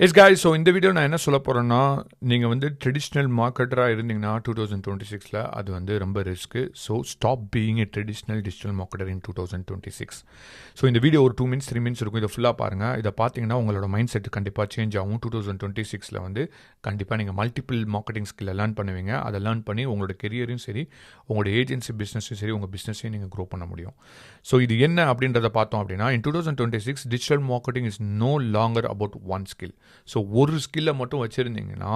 S guys, so இந்த video நான் என்ன சொல்ல போகிறேன்னா, நீங்கள் வந்து ட்ரெடிஷ்னல் மார்க்கெட்டராக இருந்தீங்கன்னா 2026 அது வந்து ரொம்ப risk. So stop being a traditional digital marketer in 2026. So இந்த வீடியோ ஒரு 2 minutes 3 minutes இருக்கும். இதை ஃபுல்லாக பாருங்கள். இதை பார்த்தீங்கன்னா உங்களோட மைண்ட் செட் கண்டிப்பாக சேஞ்ச் ஆகும். 2026 வந்து கண்டிப்பாக நீங்கள் மல்டிபிள் மார்க்கெட்டிங் ஸ்கில்லை லேர்ன் பண்ணுவீங்க. அதை லேர்ன் பண்ணி உங்களோட கெரியரையும் சரி, உங்களோட ஏஜென்சி பிஸ்னஸையும் சரி, உங்கள் பிஸ்னஸையும் நீங்கள் க்ரோ பண்ண முடியும். ஸோ இது என்ன அப்படின்றத பார்த்தோம் அப்படின்னா, in 2026 digital marketing is no longer about one skill. So ஒரு ஸ்கில்லை மட்டும் வச்சுருந்தீங்கன்னா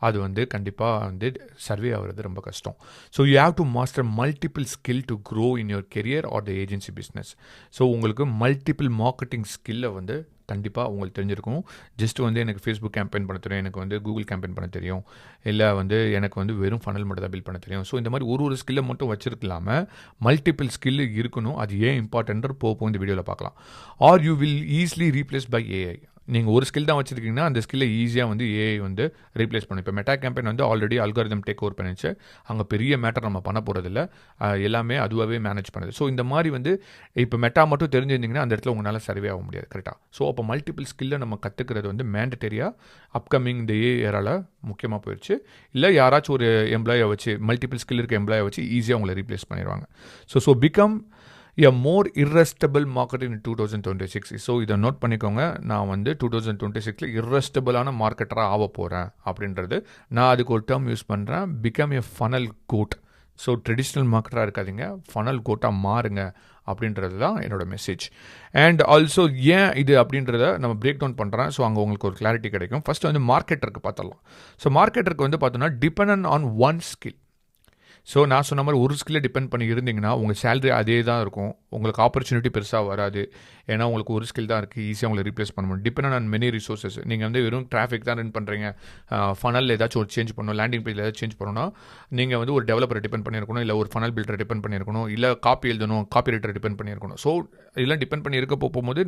அது வந்து கண்டிப்பாக வந்து சர்வே ஆகிறது ரொம்ப கஷ்டம். So you have to master multiple skill to grow in your career R the agency business. So உங்களுக்கு மல்டிபிள் மார்க்கெட்டிங் ஸ்கில்லை வந்து கண்டிப்பாக உங்களுக்கு தெரிஞ்சிருக்கும். ஜஸ்ட் வந்து எனக்கு ஃபேஸ்புக் கேம்பெயின் பண்ண தெரியும், எனக்கு வந்து கூகுள் கேம்பெயின் பண்ண தெரியும், இல்லை வந்து எனக்கு வந்து வெறும் ஃபனல் மட்டும் தான் பில்ட் பண்ண தெரியும். ஸோ இந்த மாதிரி ஒரு ஸ்கில்லை மட்டும் வச்சிருக்கலாமல் மல்டிபிள் ஸ்கில் இருக்கணும். அது ஏன் இம்பார்ட்டன்ட் போகும் இந்த வீடியோவில் பார்க்கலாம். Or you will easily replace by AI. நீங்கள் ஒரு ஸ்கில் தான் வச்சுருக்கீங்கன்னா அந்த ஸ்கில்லை ஈஸியாக வந்து ஏஐ வந்து ரீப்ளேஸ் பண்ணும். இப்போ மெட்டா கேம்பெயின் வந்து ஆல்ரெடி அல்காரிதம் டேக் ஓவர் பண்ணிச்சு. அங்கே பெரிய மேட்டர் நம்ம பண்ண போகிறதில்ல, எல்லாமே அதுவாகவே மேனேஜ் பண்ணுது. ஸோ இந்த மாதிரி வந்து இப்போ மெட்டா மட்டும் தெரிஞ்சிருந்தீங்கன்னா அந்த இடத்துல உங்களால் சர்வே ஆக முடியாது கரெக்டாக. ஸோ அப்போ மல்டிபிள் ஸ்கில்லை நம்ம கற்றுக்கிறது வந்து மேண்டட்டரியாக அப்கமிங் இந்த ஏஆரால் முக்கியமாக போயிடுச்சு. இல்லை யாராச்சும் ஒரு எம்ப்ளாயை வச்சு மல்டிபிள் ஸ்கில் இருக்க எம்ப்ளாயை வச்சு ஈஸியாக உங்களை ரீப்ளேஸ் பண்ணிடுவாங்க. So become a more irresistible market in 2026. So இதை நோட் பண்ணிக்கோங்க. நான் வந்து 2026 irresistible-ஆன மார்க்கெட்டராக ஆக போகிறேன் அப்படின்றது. நான் அதுக்கு ஒரு டேர்ம் யூஸ் பண்ணுறேன், become a funnel coach. So traditional மார்க்கெட்டராக இருக்காதீங்க, ஃபனல் கோட்டாக மாறுங்க அப்படின்றது தான் என்னோட மெசேஜ். அண்ட் ஆல்சோ ஏன் இது அப்படின்றத நம்ம பிரேக் டவுன் பண்ணுறேன். ஸோ அங்கே உங்களுக்கு ஒரு கிளாரிட்டி கிடைக்கும். ஃபஸ்ட்டு வந்து மார்க்கெட்டருக்கு பார்த்துடலாம். ஸோ மார்க்கெட்டருக்கு வந்து பார்த்தோன்னா depend on one skill. So நான் சொன்ன மாதிரி ஒரு ஸ்கில்லை டிபெண்ட் பண்ணி இருந்தீங்கன்னா உங்கள் சேலரி அதே தான் இருக்கும், உங்களுக்கு ஆப்பர்ச்சுனிட்டி பெருசாக வராது. ஏன்னா உங்களுக்கு ஒரு ஸ்கில் தான் இருக்குது, ஈஸியாக உங்களை ரீப்ளேஸ் பண்ண முடியும். Depend on many resources. நீங்கள் வந்து வெறும் டிராஃபிக் தான் ரன் பண்ணுறீங்க, ஃபனல் ஏதாச்சும் ஒரு சேஞ்ச் பண்ணணும், லேண்டிங் பேஜில் ஏதாச்சும் சேஞ்ச் பண்ணணும்னா நீங்கள் வந்து ஒரு டெவலப்பரை டிபெண்ட் பண்ணியிருக்கணும், இல்லை ஒரு ஃபனல் பில்டரை டிபெண்ட் பண்ணியிருக்கணும், இல்லை காப்பி எழுதணும், காப்பி ரைட்டரை டிபெண்ட் பண்ணியிருக்கணும். ஸோ இதெல்லாம் டிபெண்ட் பண்ணி இருக்க போகும்போது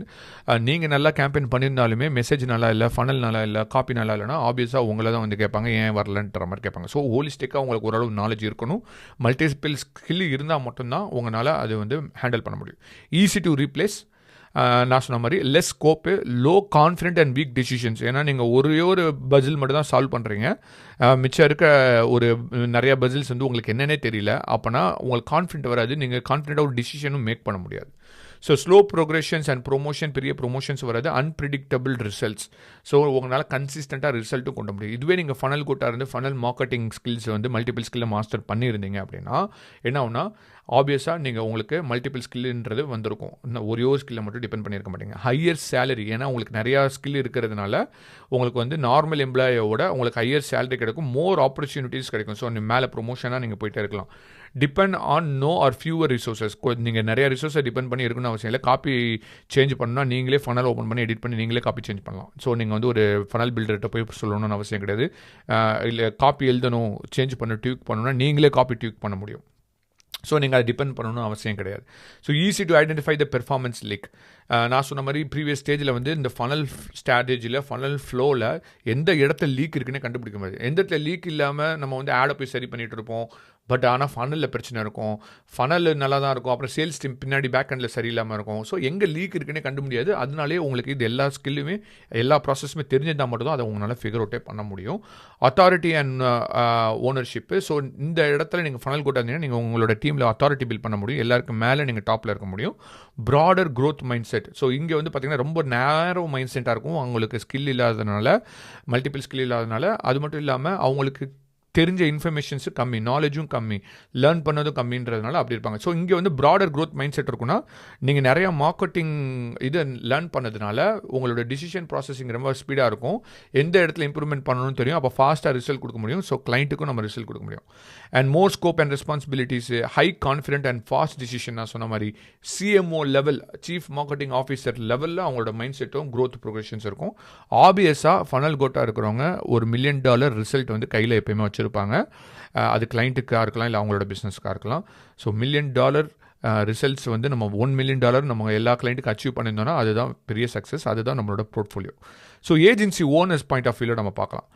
நீங்கள் நல்லா கேம்பெயின் பண்ணியிருந்தாலுமே மெசேஜ் நல்லா இல்லை, ஃபனல் நல்லா இல்லை, காப்பி நல்லா இல்லைனா ஆப்வியஸாக உங்களை தான் வந்து கேட்பாங்க, ஏன் வரலன்ற மாதிரி கேட்பாங்க. ஸோ ஹோலிஸ்டிக்காக உங்களுக்கு ஓரளவு நாலேஜ் இருக்கணும். மல்டிபிள் ஸ்கில் இருந்தால் மட்டும்தான் உங்களால் அது வந்து ஹேண்டில் பண்ண முடியும். Easy to replace. நான் சொன்ன மாதிரி less scope, low confident and week decisions. ஏன்னா நீங்கள் ஒரே ஒரு பசில் மட்டும் தான் சால்வ் பண்ணுறீங்க, மிச்சம் இருக்க ஒரு நிறையா பசில்ஸ் வந்து உங்களுக்கு என்னென்னே தெரியல. அப்போனா உங்களுக்கு கான்ஃபிடென்ட் வராது, நீங்கள் கான்ஃபிடென்ட்டாக ஒரு டிசிஷனும் மேக் பண்ண முடியாது. ஸோ ஸ்லோ ப்ரோக்ரெஷன்ஸ் அண்ட் ப்ரொமோஷன், பெரிய ப்ரொமோஷன்ஸ் வராது, அன்பிரிடிக்டபிள் ரிசல்ட்ஸ். ஸோ உங்களால் கன்சிஸ்டண்ட்டாக ரிசல்ட்டும் கொண்டு முடியும். இதுவே நீங்கள் ஃபனல் கோட்டாக இருந்து ஃபனல் மார்க்கெட்டிங் ஸ்கில்ஸ் வந்து மல்டிபிள் ஸ்கில்லை மாஸ்டர் பண்ணியிருந்தீங்க அப்படின்னா என்ன ஆகுனா, ஆப்வியஸாக நீங்கள் உங்களுக்கு மல்டிபிள் ஸ்கில்ன்றது வந்திருக்கும். ஒரே ஒரு ஸ்கில்லை மட்டும் டிபெண்ட் பண்ணியிருக்க மாட்டீங்க. ஹையர் சேலரி, ஏன்னா உங்களுக்கு நிறையா ஸ்கில் இருக்கிறதுனால உங்களுக்கு வந்து நார்மல் எம்ப்ளாயோட உங்களுக்கு ஹையர் சேலரி கிடைக்கும், மோர் ஆப்பர்ச்சுனிட்டிஸ் கிடைக்கும். ஸோ மேலே ப்ரொமோஷனாக நீங்கள் போயிட்டே இருக்கலாம். Depend on no or fewer resources. நீங்கள் நிறைய ரிசோர்ஸை டிபெண்ட் பண்ணி இருக்கணும்னு அவசியம் இல்லை. காப்பி சேஞ்ச் பண்ணால் நீங்களே ஃபனல் ஓப்பன் பண்ணி எடிட் பண்ணி நீங்களே காப்பி சேஞ்ச் பண்ணலாம். ஸோ நீங்கள் வந்து ஒரு ஃபனல் பில்டர்கிட்ட போய் சொல்லணும்னு அவசியம் கிடையாது. இல்லை காப்பி எழுதணும், சேஞ்ச் பண்ண டியூக் பண்ணணும்னா நீங்களே காப்பி டியூக் பண்ண முடியும். ஸோ நீங்கள் அதை டிபெண்ட் பண்ணணும்னு அவசியம் கிடையாது. So easy to identify the performance leak. நான் சொன்ன மாதிரி ப்ரீவியஸ் ஸ்டேஜில் வந்து இந்த ஃபனல் ஸ்ட்ராட்டஜியில், ஃபனல் ஃப்ளோவில் எந்த இடத்துல லீக் இருக்குன்னு கண்டுபிடிக்க முடியாது. எந்த இடத்துல லீக் இல்லாமல் நம்ம வந்து ஆடை போய் சரி பண்ணிகிட்டு இருப்போம், பட் ஆனால் ஃபனலில் பிரச்சனை இருக்கும், ஃபனல் நல்லா தான் இருக்கும், அப்புறம் சேல்ஸ் டீம் பின்னாடி பேக் ஹண்டில் சரியில்லாமல் இருக்கும். ஸோ எங்கே லீக் இருக்குன்னே கண்டு முடியாது. அதனாலே உங்களுக்கு இது எல்லா ஸ்கில்லுமே எல்லா ப்ராசஸுமே தெரிஞ்சிருந்தால் மட்டும் தான் அதை உங்களால் ஃபிகர் அவுட்டே பண்ண முடியும். Authority and ownership. ஸோ இந்த இடத்துல நீங்கள் ஃபனல் கோட்டாக இருந்தீங்கன்னா நீங்கள் உங்களோட டீமில் அத்தாரிட்டி பில்ட் பண்ண முடியும், எல்லாருக்கும் மேலே நீங்கள் டாப்பில் இருக்க முடியும். Broader growth mind set. So இங்கே வந்து பார்த்திங்கன்னா ரொம்ப நேரோ மைண்ட் செட்டாக இருக்கும். அவங்களுக்கு ஸ்கில் இல்லாததுனால, மல்டிபிள் ஸ்கில் இல்லாததுனால, அது மட்டும் இல்லாமல் அவங்களுக்கு தெரிஞ்ச இன்ஃபர்மேஷன்ஸு கம்மி, நாலேஜும் கம்மி, லேர்ன் பண்ணதும் கம்மின்றதுனால அப்படி இருப்பாங்க. ஸோ இங்கே வந்து ப்ராடர் க்ரோத் மைண்ட் செட் இருக்குன்னா நீங்கள் நிறையா மார்க்கெட்டிங் இது லேர்ன் பண்ணதுனால உங்களோட டிசிஷன் ப்ராசஸிங் ரொம்ப ஸ்பீடாக இருக்கும். எந்த இடத்துல இம்ப்ரூவ்மெண்ட் பண்ணணும்னு தெரியும், அப்போ ஃபாஸ்ட்டாக ரிசல்ட் கொடுக்க முடியும். ஸோ கிளைண்ட்டுக்கும் நம்ம ரிசல்ட் கொடுக்க முடியும். And more scope and responsibilities, high confident and fast decision. நான் சொன்ன மாதிரி CMO level, chief marketing officer லெவலில் அவங்களோட மைண்ட் செட்டும் க்ரோத் ப்ரோக்ரெஷன்ஸ் இருக்கும். ஆப்வியஸாக ஃபனல் கோட்டாக இருக்கிறவங்க ஒரு $1 million ரிசல்ட் வந்து கையில் எப்பயுமே வச்சுருப்பாங்க. அது கிளைண்ட்டுக்காக இருக்கலாம், இல்லை அவங்களோட பிஸ்னஸ்க்காக இருக்கலாம். ஸோ $1 million ரிசல்ட்ஸ் வந்து நம்ம $1 million நம்ம எல்லா கிளைண்ட்டுக்கு அச்சீவ் பண்ணியிருந்தோம்னா அதுதான் பெரிய சக்ஸஸ், அதுதான் நம்மளோட portfolio. So agency owners point of வியூவில் நம்ம பார்க்கலாம்.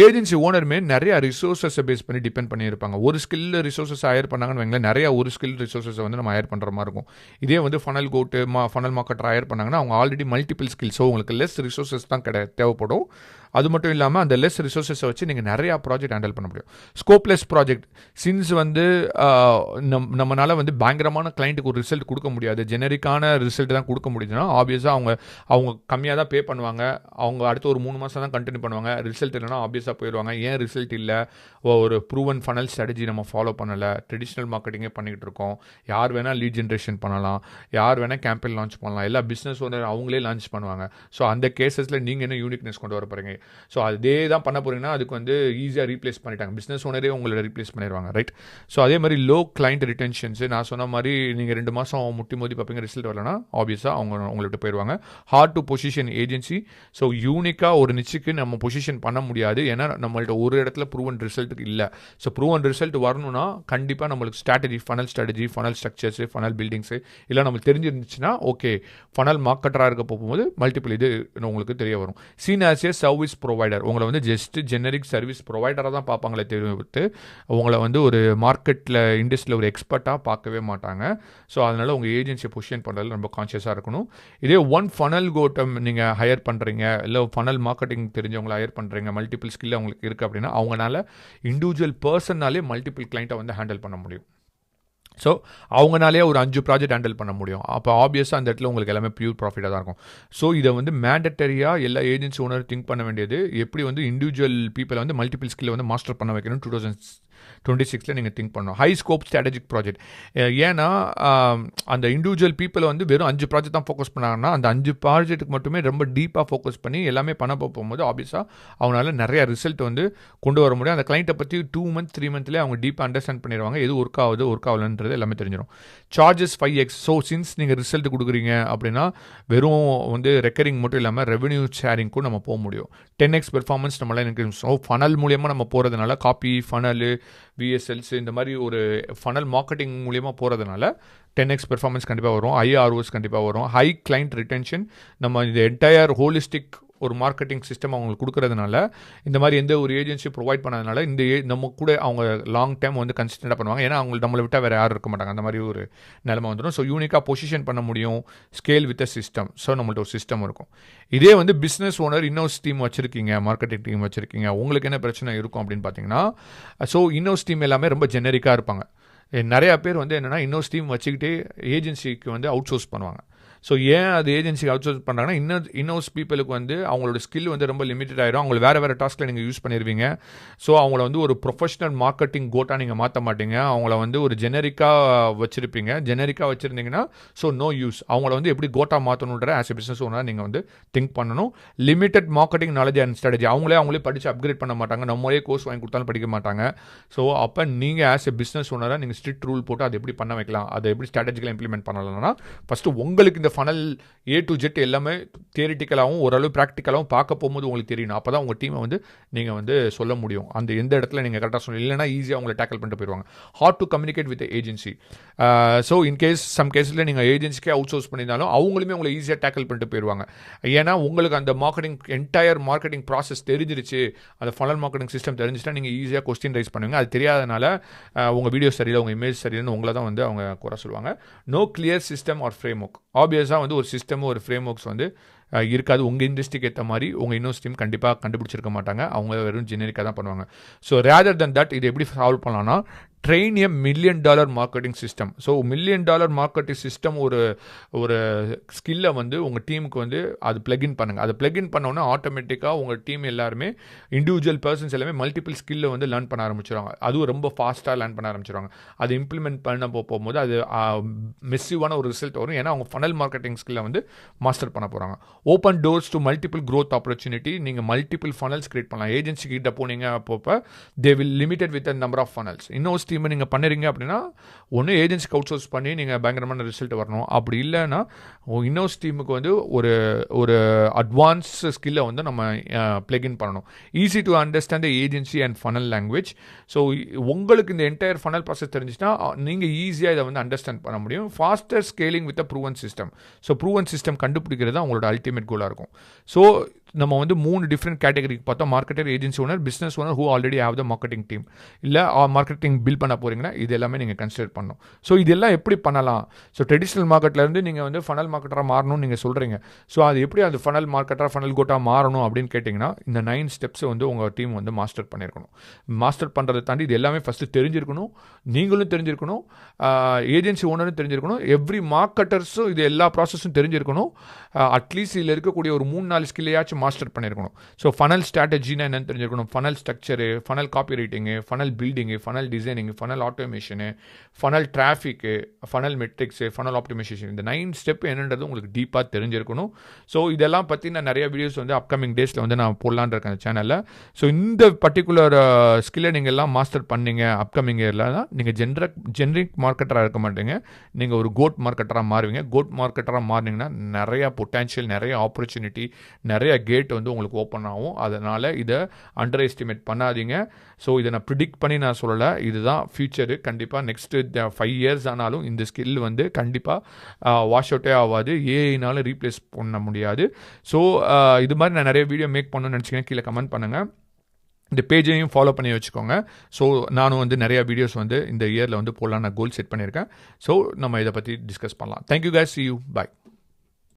ஏஜென்சி ஓனருமே நிறைய ரிசோர்ஸஸை பேஸ் பண்ணி டிபெண்ட் பண்ணியிருப்பாங்க. ஒரு ஸ்கில் ரிசோர்ஸஸ் ஹயர் பண்ணாங்கன்னு வைங்களேன், நிறைய ஒரு ஸ்கில் ரிசோர்ஸஸை வந்து நம்ம ஹயர் பண்ணுற மாதிரி இருக்கும். இதே வந்து ஃபனல் மார்க்கெட்டர் ஹயர் பண்ணாங்கன்னா அவங்க ஆல்ரெடி மல்டிபிள் ஸ்கில், ஸோ உங்களுக்கு லெஸ் ரிசோர்ஸஸ் தான் தேவைப்படும். அது மட்டும் இல்லாமல் அந்த லெஸ் ரிசோர்ஸஸை வச்சு நீங்கள் நிறையா ப்ராஜெக்ட் ஹேண்டில் பண்ண முடியும். ஸ்கோப்லெஸ் ப்ராஜெக்ட் சின்ஸ் வந்து நம்மளால் வந்து பயங்கரமான கிளைண்ட்டுக்கு ஒரு ரிசல்ட் கொடுக்க முடியாது, ஜெனரிக்கான ரிசல்ட் தான் கொடுக்க முடியுதுன்னா ஆப்வியஸாக அவங்க கம்மியாக தான் பே பண்ணுவாங்க. அவங்க அடுத்த ஒரு 3 மாதம் தான் கண்டினியூ பண்ணுவாங்க. ரிசல்ட் இல்லைனா ஆப்வியஸாக போயிடுவாங்க. ஏன் ரிசல்ட் இல்லை, ஒரு ப்ரூவன் ஃபனல் ஸ்ட்ராட்டஜி நம்ம ஃபாலோ பண்ணலை, ட்ரெடிஷ்னல் மார்க்கெட்டிங்கே பண்ணிகிட்டு இருக்கோம். யார் வேணால் லீட் ஜென்ரேஷன் பண்ணலாம், யார் வேணால் கேம்பெயின் லான்ச் பண்ணலாம், எல்லா பிஸ்னஸ் ஓனர் அவங்களே லான்ச் பண்ணுவாங்க. ஸோ அந்த கேசஸில் நீங்கள் என்ன யூனிக்னஸ் கொண்டு வர போகிறீங்க? ஸோ அதே தான் பண்ண போகிறீங்கன்னா அதுக்கு வந்து ஈஸியாக ரீப்ளேஸ் பண்ணிட்டாங்க, பிஸ்னஸ் ஓனரே உங்களை ரீப்ளேஸ் பண்ணிடுவாங்க, ரைட்? ஸோ அதே மாதிரி லோ கிளைண்ட் ரிட்டென்ஷன்ஸு நான் சொன்ன மாதிரி நீங்கள் 2 மாதம் முட்டி மோதி பார்ப்பீங்க, ரிசல்ட் வரலன்னா ஆப்வியஸாக உங்களை விட்டு போயிடுவாங்க. Hard to position agency. So யூனிக்காக ஒரு நிச்சுக்கு நம்ம பொசிஷன் பண்ண முடியாது, ஏன்னா நம்மள்ட்ட ஒரு இடத்துல ப்ரூவன் ரிசல்ட்டுக்கு இல்லை. ஸோ ப்ரூவன் ரிசல்ட் வரணும்னா கண்டிப்பாக நம்மளுக்கு strategy, funnel structures, funnel buildings இல்லை நம்மளுக்கு தெரிஞ்சிருந்துச்சுன்னா ஓகே, ஃபனல் மார்க்கெட்டராக இருக்க போகும்போது மல்டிபிள் இது உங்களுக்கு தெரிய வரும். Scene as a service provider, உங்களை வந்து ஜஸ்ட் ஜெனரிக் சர்வீஸ் ப்ரொவைடராக தான் பார்ப்பாங்களே தவிர்த்து உங்களை வந்து ஒரு மார்க்கெட்டில் இண்டஸ்ட்ரியில் ஒரு எக்ஸ்பர்ட்டாக பார்க்கவே மாட்டாங்க. ஸோ அதனால் உங்கள் ஏஜென்சியை பொசிஷன் பண்ணுறதுல ரொம்ப கான்ஷியஸாக இருக்கணும். இதே ஒன் ஃபனல் கோட்டம் நீங்கள் ஹையர் பண்ணுறீங்க, இல்லை ஃபனல் மார்க்கெட்டிங் தெரிஞ்சவங்களை ஹையர் பண்ணுறீங்க, மல்டிபிள் ஸ்கில் அவங்களுக்கு இருக்குது அப்படின்னா அவங்களால இண்டிவிஜுவல் பர்சன்னாலே மல்டிபிள் கிளைண்ட்டை வந்து ஹேண்டில் பண்ண முடியும். ஸோ அவங்கனாலே ஒரு 5 ப்ராஜெக்ட் ஹேண்டில் பண்ண முடியும். அப்போ ஆப்வியஸாக அந்த இடத்துல உங்களுக்கு எல்லாமே பியூர் ப்ராஃபிட்டாக தான் இருக்கும். ஸோ இதை வந்து மேண்டட்டரியாக எல்லா ஏஜென்சி ஓனர் திங்க் பண்ண வேண்டியது, எப்படி வந்து இண்டிவிஜுவல் பீப்பிளை வந்து மல்டிபிள் ஸ்கில்லை வந்து மாஸ்டர் பண்ண வைக்கணும் 2026 நீங்கள் திங்க் பண்ணணும். High scope strategic project. ஏன்னா அந்த இண்டிவிஜுவல் பீப்புளை வந்து வெறும் 5 ப்ராஜெக்ட் தான் ஃபோக்கஸ் பண்ணாங்கன்னா அந்த 5 ப்ராஜெக்ட்டுக்கு மட்டுமே ரொம்ப டீப்பாக ஃபோக்கஸ் பண்ணி எல்லாமே பண்ண போகும்போது ஆப்வியஸாக அவங்களால நிறைய ரிசல்ட் வந்து கொண்டு வர முடியும். அந்த கிளைண்ட்டை பற்றி 2 months 3 monthsலேயே அவங்க டீப்பாக அண்டர்ஸ்டாண்ட் பண்ணிடுவாங்க, எது ஒர்க் ஆகலன்றது எல்லாமே தெரிஞ்சிடும். Charges 5x. ஸோ சின்ஸ் நீங்கள் ரிசல்ட் கொடுக்குறீங்க அப்படின்னா வெறும் வந்து ரெக்கரிங் மட்டும் இல்லாமல் ரெவன்யூ ஷேரிங்க்கும் நம்ம போக முடியும். 10x பெர்ஃபார்மன்ஸ் நம்மளால் எனக்கு ஃபனல் மூலியமாக நம்ம போகிறதுனால, காப்பி ஃபனல் VSLs இந்த மாதிரி ஒரு ஃபனல் மார்க்கெட்டிங் மூலியமாக போகிறதுனால 10x பெர்ஃபார்மன்ஸ் கண்டிப்பாக வரும், IROs கண்டிப்பாக வரும். ஹை கிளைண்ட் ரிட்டென்ஷன், நம்ம இந்த என்டையர் ஹோலிஸ்டிக் ஒரு மார்க்கெட்டிங் சிஸ்டம் அவங்களுக்கு கொடுக்கறதுனால, இந்த மாதிரி எந்த ஒரு ஏஜென்சி ப்ரொவைட் பண்ணதுனால இந்த நம்ம கூட அவங்க லாங் டைம் வந்து கன்சிஸ்டண்டாக பண்ணுவாங்க. ஏன்னா அவங்க நம்மளை விட்டால் வேறு யாரும் இருக்க மாட்டாங்க, அந்த மாதிரி ஒரு நிலைமை வந்துடும். ஸோ யூனிக்காக பொசிஷன் பண்ண முடியும், scale with a system. So நம்மள்ட்ட ஒரு சிஸ்டம் இருக்கும். இதே வந்து பிஸ்னஸ் ஓனர் இன்னோஸ் டீம் வச்சுருக்கீங்க, மார்க்கெட்டிங் டீம் வச்சுருக்கீங்க, உங்களுக்கு என்ன பிரச்சனை இருக்கும் அப்படின்னு பார்த்தீங்கன்னா, ஸோ இன்னோஸ் டீம் எல்லாமே ரொம்ப ஜெனரிக்காக இருப்பாங்க. நிறையா பேர் வந்து என்னென்னா இன்னோஸ் டீம் வச்சுக்கிட்டே ஏஜென்சிக்கு வந்து அவுட் சோர்ஸ் பண்ணுவாங்க. ஸோ ஏன் அது ஏஜென்சிக்கு அவுட் சோர்ஸ் பண்ணுறாங்கன்னா, இன்னோஸ் பீப்புளுக்கு வந்து அவங்களோட ஸ்கில் வந்து ரொம்ப லிமிட்டட் ஆகிடும். அவங்களை வேறு டாஸ்க்கில் நீங்கள் யூஸ் பண்ணிடுவீங்க. ஸோ அவங்கள வந்து ஒரு ப்ரொஃபஷனல் மார்க்கெட்டிங் கோட்டாக நீங்கள் மாற்ற மாட்டீங்க. அவங்கள வந்து ஒரு ஜெனரிக்காக வச்சுருப்பீங்க. ஜெனரிக்காக வச்சுருந்தீங்கன்னா ஸோ நோ யூஸ். அவங்கள வந்து எப்படி கோட்டா மாற்றணுன்ற ஆஸ் எ பிஸ்னஸ் ஓனர் நீங்கள் வந்து திங்க் பண்ணணும். Limited marketing knowledge and strategy. அவங்களே படித்து அப்கிரேட் பண்ண மாட்டாங்க, நம்மளே கோர்ஸ் வாங்கி கொடுத்தாலும் படிக்க மாட்டாங்க. ஸோ அப்போ நீங்கள் ஆஸ் எ பிஸ்னஸ் ஓனராக நீங்கள் ஸ்ட்ரிக்ட் ரூல் போட்டு அதை எப்படி பண்ண வைக்கலாம், அதை எப்படி ஸ்ட்ராட்டஜிக்கலாக இம்ப்ளிமெண்ட் பண்ணலாம்னா ஃபஸ்ட்டு உங்களுக்கு இந்த ஃபனல் A to Z எல்லாமே தியரிட்டிக்கலாகவும் ஓரளவு ப்ராக்டிக்கலாகவும் பார்க்க போகும்போது உங்களுக்கு தெரியணும். அப்போ தான் உங்கள் டீமை வந்து நீங்கள் வந்து சொல்ல முடியும் அந்த எந்த இடத்துல நீங்கள் கரெக்டாக சொல்லணும். இல்லைனா ஈஸியாக அவங்களை டேக்கிள் பண்ணிட்டு போயிடுவாங்க. Hard to communicate with agency. So in case some கேஸில் நீங்கள் ஏஜென்சிக்கே அவுட் சோர்ஸ் பண்ணியிருந்தாலும் அவங்களுமே உங்களை ஈஸியாக டேக்கிள் பண்ணிட்டு போயிடுவாங்க. ஏன்னா உங்களுக்கு அந்த என்டையர் மார்க்கெட்டிங் ப்ராசஸ் தெரிஞ்சிருச்சு, அந்த ஃபனல் மார்க்கெட்டிங் சிஸ்டம் தெரிஞ்சுட்டா நீங்கள் ஈஸியாக கொஸ்டின் ரைஸ் பண்ணுவீங்க. அது தெரியாதனால உங்கள் வீடியோ சரியில்லை, உங்கள் இமேஜ் சரியில்லைன்னு உங்களை தான் வந்து அவங்க குறை சொல்லுவாங்க. No clear system or framework. ஆப்வியஸாக வந்து ஒரு சிஸ்டமும் ஒரு ஃப்ரேம் ஒர்க்ஸ் வந்து இருக்காது. உங்கள் இண்டஸ்ட்ரிக்கு ஏற்ற மாதிரி உங்கள் இன்னோஸ் டீம் கண்டிப்பாக கண்டுபிடிச்சிருக்க மாட்டாங்க. அவங்க வெறும் ஜெனரிக்காக தான் பண்ணுவாங்க. ஸோ ரேதர் தென் தட் இதை எப்படி சால்வ் பண்ணலாம்னா, ட்ரெயின் எ $1 million marketing system. So $1 million marketing system ஒரு ஸ்கில்லை வந்து உங்கள் டீமுக்கு வந்து அது பிளக்இன் பண்ணுங்கள். அது பிளக்இன் பண்ணோன்னா ஆட்டோமேட்டிக்காக உங்கள் டீம் எல்லாருமே இண்டிவிஜுவல் பர்சன்ஸ் எல்லாமே மல்டிபிள் ஸ்கில்லை வந்து லேர்ன் பண்ண ஆரம்பிச்சிடுவாங்க. அதுவும் ரொம்ப ஃபாஸ்ட்டாக லேர்ன் பண்ண ஆரம்பிச்சிடுவாங்க. அது இம்ப்ளிமெண்ட் பண்ண போகும்போது அது மெஸ்ஸிவான ஒரு ரிசல்ட் வரும். ஏன்னா அவங்க ஃபனல் மார்க்கெட்டிங் ஸ்கில்லை வந்து மாஸ்டர் பண்ண போகிறாங்க. Open doors to multiple growth opportunity. நீங்கள் மல்டிபிள் ஃபனல்ஸ் கிரியேட் பண்ணலாம். ஏஜென்சி கிட்ட போனீங்க அப்பப்போ they will limited with number of funnels. இன்னொரு டீமை நீங்கள் பண்ணுறீங்க அப்படின்னா ஒன்று ஏஜென்சிக்கு அவுட் சோர்ஸ் பண்ணி நீங்கள் பயங்கரமான ரிசல்ட் வரணும். அப்படி இல்லைன்னா இன்னொரு டீமுக்கு வந்து ஒரு அட்வான்ஸ் ஸ்கில்லை வந்து நம்ம பிளக்இன் பண்ணணும். Easy to understand the agency and funnel language. So உங்களுக்கு இந்த என்டையர் ஃபனல் ப்ராசஸ் தெரிஞ்சுன்னா நீங்கள் ஈஸியாக இதை வந்து அண்டர்ஸ்டாண்ட் பண்ண முடியும். Faster scaling with a proven system. So proven system கண்டுபிடிக்கிறது தான் உங்களோட அல்டிமேட் கோலாக இருக்கும். ஸோ நம்ம வந்து 3 டிஃப்ரெண்ட் கேட்டகரிக்கு பார்த்தோம். Marketer, agency owner, business owner who already have the marketing team. இல்லை மார்க்கெட்டிங் பில் பண்ண போகிறீங்கன்னா இது எல்லாமே நீங்கள் கன்சிடர் பண்ணணும். ஸோ இதெல்லாம் எப்படி பண்ணலாம்? ஸோ ட்ரெடிஷ்னல் மார்க்கெட்லேருந்து நீங்கள் வந்து ஃபனல் மார்க்கெட்டராக மாறணும்னு நீங்கள் சொல்கிறீங்க. ஸோ அது எப்படி அது ஃபனல் மார்க்கெட்டராக ஃபனல் கோட்டாக மாறணும் அப்படின்னு கேட்டிங்கன்னா இந்த 9 ஸ்டெப்ஸை வந்து உங்கள் டீம் வந்து மாஸ்டர் பண்ணியிருக்கணும். மாஸ்டர் பண்ணுறதை தாண்டி இது எல்லாமே ஃபஸ்ட்டு தெரிஞ்சிருக்கணும், நீங்களும் தெரிஞ்சிருக்கணும், ஏஜென்சி ஓனரும் தெரிஞ்சிருக்கணும், எவ்ரி மார்க்கெட்டர்ஸும் இது எல்லா ப்ராசஸும் தெரிஞ்சிருக்கணும். அட்லீஸ்ட் இதில் இருக்கக்கூடிய ஒரு 3-4 ஸ்கில்லையாச்சும் மாஸ்டர் பண்ணியிருக்கணும். ஸோ ஃபனல் ஸ்ட்ராட்டஜினா என்னன்னு தெரிஞ்சிருக்கணும், funnel structure, funnel copy writing, funnel building, funnel designing, funnel automation, funnel traffic, funnel metrics, funnel optimization, இந்த 9 ஸ்டெப் என்னன்றது உங்களுக்கு டீப்பாக தெரிஞ்சிருக்கணும். ஸோ இதெல்லாம் பற்றி நான் நிறைய வீடியோஸ் வந்து அப்கமிங் டேஸில் வந்து நான் போடலான்னு இருக்கேன் சேனலில். ஸோ இந்த பர்டிகுலர் ஸ்கில்லை நீங்கள் எல்லாம் மாஸ்டர் பண்ணீங்க அப்கமிங் இயரில் தான் நீங்கள் ஜென்ரிக் மார்க்கெட்டராக இருக்க மாட்டீங்க, நீங்கள் ஒரு கோட் மார்க்கெட்டராக மாறுவீங்க. கோட் மார்க்கெட்டராக மாறினீங்கன்னா நிறையா பொட்டன்ஷியல், நிறைய ஆப்பர்ச்சுனிட்டி, நிறைய கேட் வந்து உங்களுக்கு ஓப்பன் ஆகும். அதனால் இதை அண்டர் எஸ்டிமேட் பண்ணாதீங்க. ஸோ இதை நான் ப்ரிடிக்ட் பண்ணி நான் சொல்லலை, இதுதான் ஃபியூச்சரு. கண்டிப்பாக நெக்ஸ்ட்டு 5 இயர்ஸ் ஆனாலும் இந்த ஸ்கில் வந்து கண்டிப்பாக வாஷ் அவுட்டே ஆகாது, ஏஐனாலும் ரீப்ளேஸ் பண்ண முடியாது. ஸோ இது மாதிரி நான் நிறைய வீடியோ மேக் பண்ணணும்னு நினச்சிங்கன்னா கீழே கமெண்ட் பண்ணுங்கள். இந்த பேஜையும் ஃபாலோ பண்ணி வச்சுக்கோங்க. ஸோ நானும் வந்து நிறையா வீடியோஸ் வந்து இந்த இயரில் வந்து போடலாம் நான் கோல் செட் பண்ணியிருக்கேன். ஸோ நம்ம இதை பற்றி டிஸ்கஸ் பண்ணலாம். Thank you guys, see you, bye.